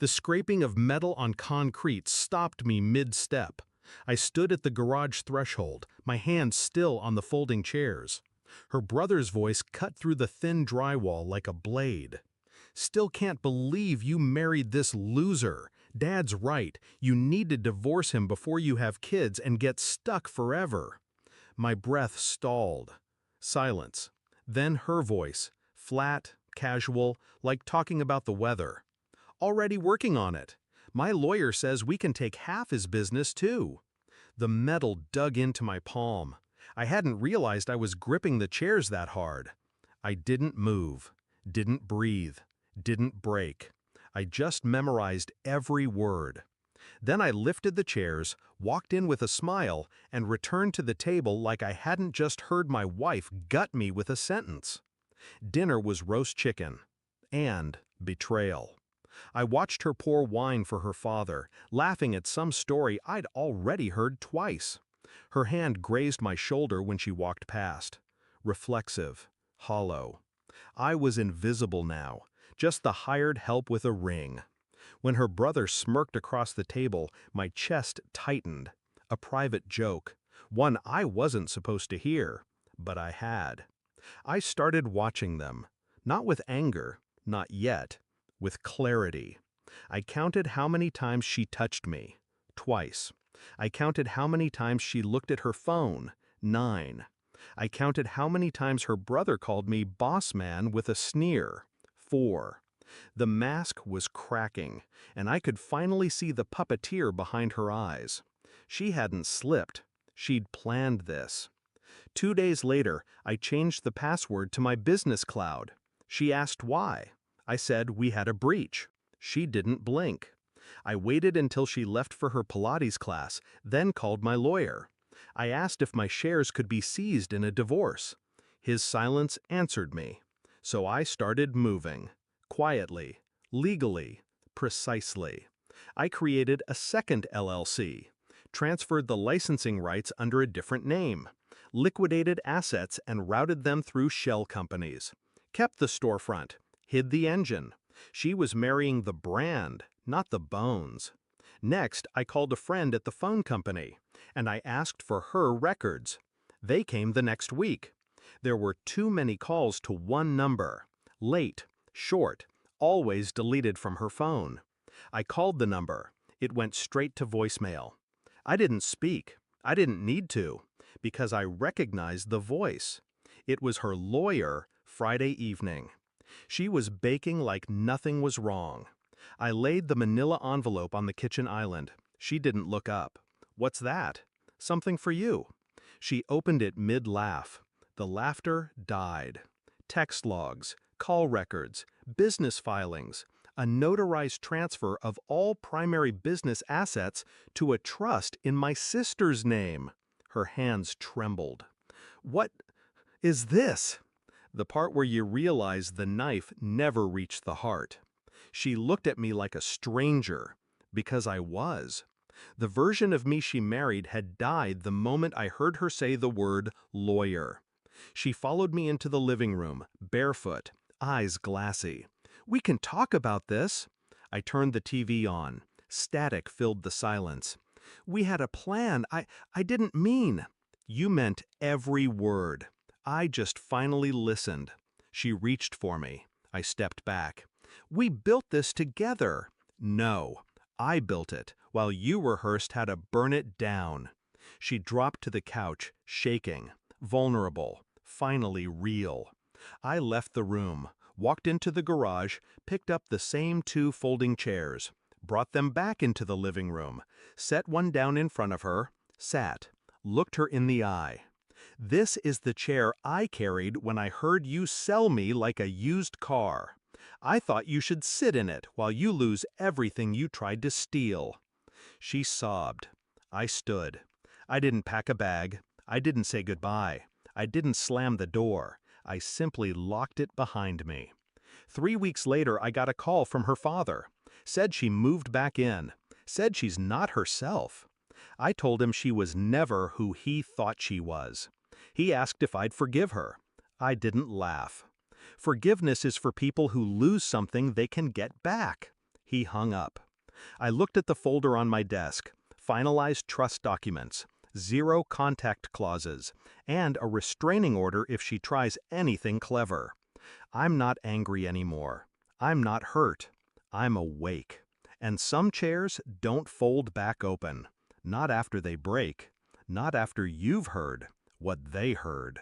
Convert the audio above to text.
The scraping of metal on concrete stopped me mid-step. I stood at the garage threshold, my hands still on the folding chairs. Her brother's voice cut through the thin drywall like a blade. "Still can't believe you married this loser. Dad's right, you need to divorce him before you have kids and get stuck forever." My breath stalled. Silence. Then her voice, flat, casual, like talking about the weather. "Already working on it. My lawyer says we can take half his business too." The metal dug into my palm. I hadn't realized I was gripping the chairs that hard. I didn't move, didn't breathe, didn't break. I just memorized every word. Then I lifted the chairs, walked in with a smile, and returned to the table like I hadn't just heard my wife gut me with a sentence. Dinner was roast chicken. And betrayal. I watched her pour wine for her father, laughing at some story I'd already heard twice. Her hand grazed my shoulder when she walked past. Reflexive, hollow. I was invisible now, just the hired help with a ring. When her brother smirked across the table, my chest tightened. A private joke, one I wasn't supposed to hear, but I had. I started watching them, not with anger, not yet, with clarity. I counted how many times she touched me. Twice. I counted how many times she looked at her phone. 9. I counted how many times her brother called me boss man with a sneer. 4. The mask was cracking, and I could finally see the puppeteer behind her eyes. She hadn't slipped. She'd planned this. 2 days later, I changed the password to my business cloud. She asked why. I said we had a breach. She didn't blink. I waited until she left for her Pilates class, then called my lawyer. I asked if my shares could be seized in a divorce. His silence answered me. So I started moving. Quietly, legally, precisely. I created a second LLC, transferred the licensing rights under a different name, liquidated assets and routed them through shell companies, kept the storefront, hid the engine. She was marrying the brand, not the bones. Next, I called a friend at the phone company, and I asked for her records. They came the next week. There were too many calls to one number. Late, short, always deleted from her phone. I called the number. It went straight to voicemail. I didn't speak. I didn't need to, because I recognized the voice. It was her lawyer, Friday evening. She was baking like nothing was wrong. I laid the manila envelope on the kitchen island. She didn't look up. "What's that?" "Something for you." She opened it mid-laugh. The laughter died. Text logs, call records, business filings, a notarized transfer of all primary business assets to a trust in my sister's name. Her hands trembled. "What is this?" The part where you realize the knife never reached the heart. She looked at me like a stranger, because I was. The version of me she married had died the moment I heard her say the word lawyer. She followed me into the living room, barefoot, eyes glassy. "We can talk about this." I turned the TV on. Static filled the silence. "We had a plan. I didn't mean." "You meant every word." I just finally listened. She reached for me. I stepped back. "We built this together." "No, I built it, while you rehearsed how to burn it down." She dropped to the couch, shaking, vulnerable, finally real. I left the room, walked into the garage, picked up the same 2 folding chairs, brought them back into the living room, set one down in front of her, sat, looked her in the eye. "This is the chair I carried when I heard you sell me like a used car. I thought you should sit in it while you lose everything you tried to steal." She sobbed. I stood. I didn't pack a bag. I didn't say goodbye. I didn't slam the door. I simply locked it behind me. 3 weeks later, I got a call from her father. Said she moved back in. Said she's not herself. I told him she was never who he thought she was. He asked if I'd forgive her. I didn't laugh. Forgiveness is for people who lose something they can get back. He hung up. I looked at the folder on my desk. Finalized trust documents, 0 contact clauses, and a restraining order if she tries anything clever. I'm not angry anymore. I'm not hurt. I'm awake. And some chairs don't fold back open. Not after they break. Not after you've heard what they heard.